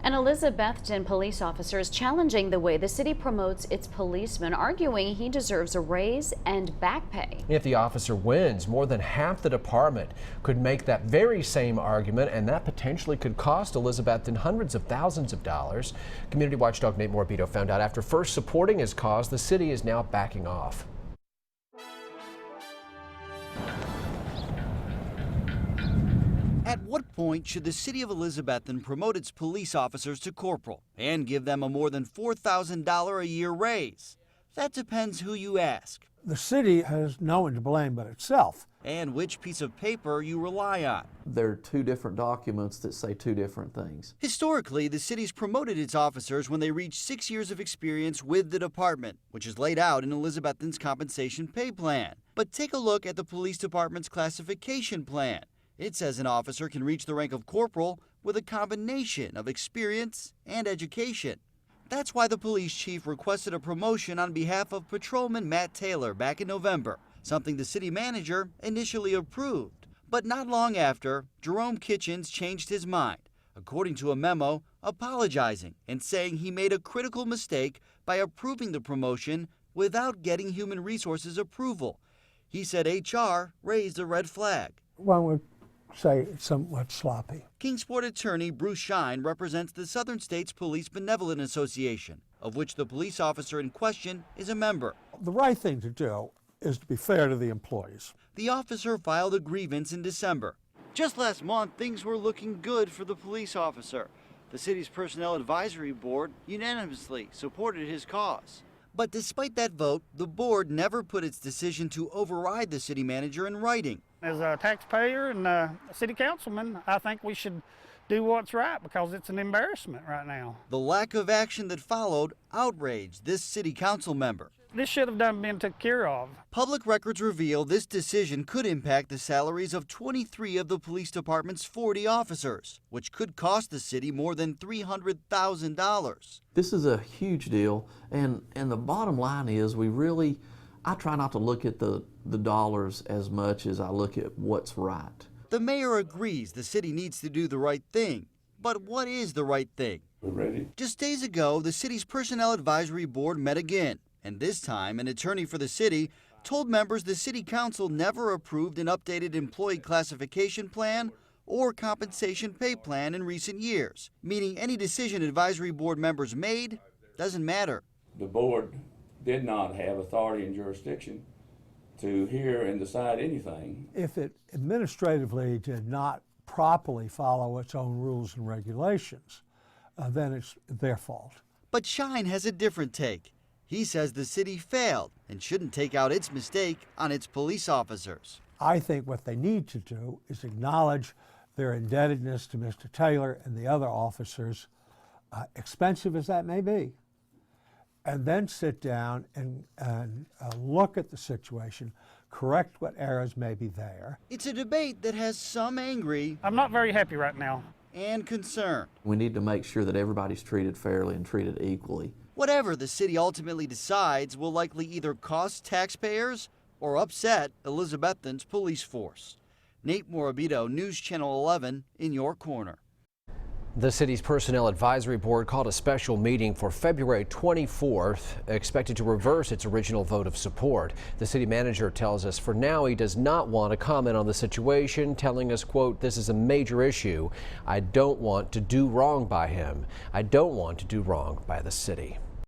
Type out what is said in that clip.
And Elizabethton police officers challenging the way the city promotes its policemen, arguing he deserves a raise and back pay. If the officer wins, more than half the department could make that very same argument, and that potentially could cost Elizabethton hundreds of thousands of dollars. Community watchdog Nate Morabito found out after first supporting his cause, the city is now backing off. At what point should the city of Elizabethton promote its police officers to corporal and give them a more than $4,000 a year raise? That depends who you ask. The city has no one to blame but itself. And which piece of paper you rely on. There are two different documents that say two different things. Historically, the city's promoted its officers when they reach 6 years of experience with the department, which is laid out in Elizabethton's compensation pay plan. But take a look at the police department's classification plan. It says an officer can reach the rank of corporal with a combination of experience and education. That's why the police chief requested a promotion on behalf of Patrolman Matt Taylor back in November, something the city manager initially approved. But not long after, Jerome Kitchens changed his mind, according to a memo apologizing and saying he made a critical mistake by approving the promotion without getting Human Resources approval. He said HR raised a red flag. One would say it's somewhat sloppy. Kingsport attorney Bruce Shine represents the Southern States Police Benevolent Association, of which the police officer in question is a member. The right thing to do is to be fair to the employees. The officer filed a grievance in December. Just last month, things were looking good for the police officer. The city's Personnel Advisory Board unanimously supported his cause. But despite that vote, the board never put its decision to override the city manager in writing. As a taxpayer and a city councilman, I think we should do what's right because it's an embarrassment right now. The lack of action that followed outraged this city council member. This should have been taken care of. Public records reveal this decision could impact the salaries of 23 of the police department's 40 officers, which could cost the city more than $300,000. This is a huge deal, and the bottom line is I try not to look at the dollars as much as I look at what's right. The mayor agrees the city needs to do the right thing. But what is the right thing? We're ready. Just days ago, the city's Personnel Advisory Board met again. And this time, an attorney for the city told members the city council never approved an updated employee classification plan or compensation pay plan in recent years, meaning any decision advisory board members made doesn't matter. The board did not have authority and jurisdiction to hear and decide anything. If it administratively did not properly follow its own rules and regulations, then it's their fault. But Shine has a different take. He says the city failed and shouldn't take out its mistake on its police officers. I think what they need to do is acknowledge their indebtedness to Mr. Taylor and the other officers, expensive as that may be, and then sit down and look at the situation, correct what errors may be there. It's a debate that has some angry. I'm not very happy right now. And concerned. We need to make sure that everybody's treated fairly and treated equally. Whatever the city ultimately decides will likely either cost taxpayers or upset Elizabethton's police force. Nate Morabito, News Channel 11, in your corner. The city's Personnel Advisory Board called a special meeting for February 24th, expected to reverse its original vote of support. The city manager tells us for now he does not want to comment on the situation, telling us, quote, "This is a major issue. I don't want to do wrong by him. I don't want to do wrong by the city."